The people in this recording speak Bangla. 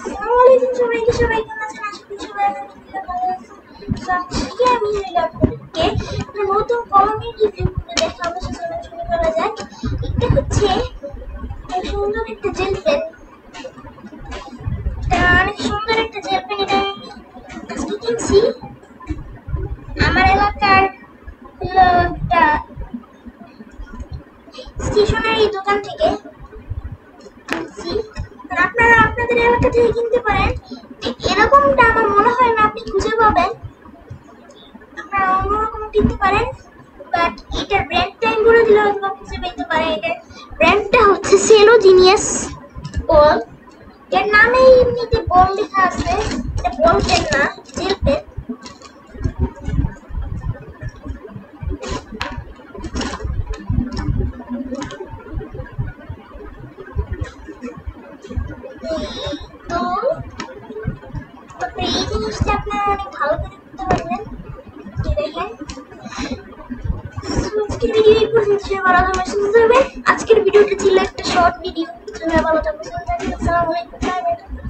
আসসালামু আলাইকুম সবাইকে, সবাই কেমন আছেন? আশা করি সবাই আলহামদুলিল্লাহ ভালো আছেন। তো আজকে আমি আপনাদেরকে নতুন কলমের রিভিউ করে দেখাবো। চলুন শুরু করা যাক। এটা হচ্ছে সুন্দর একটা জেল পেন। এটা অনেক সুন্দর একটা জেল পেন। এটা আমি আজকে কিনছি আমার এলাকার একটা স্টেশনারি দোকান থেকে কিনছি। আপনারা আপনাদের এলাকা থেকে কিনতে পারেন। এরকমটা আমার মনে হয় না আপনি খুঁজে পাবেন। আপনারা অন্যরকম কিনতে পারেন, বাট এটার ব্র্যান্ডটা আমি বলে দিলে হয়তো খুঁজে পেতে পারেন। এটার ব্র্যান্ডটা হচ্ছে সেলো জিনিয়াস বল। এর নামেই এমনিতে বল লেখা আছে। এটা বল পেন না, জেল পেন। তো এই জিনিসটা আপনারা অনেক ভালো করে করতে পারবেন। দেখেন আজকের ভিডিও এই পর্যন্ত। ভালো থাকবেন, সুস্থ থাকবেন। আজকের ভিডিওটা ছিল একটা শর্ট ভিডিও। ভালো থাকবেন, সুস্থ থাকবেন। আসসালামু আলাইকুম।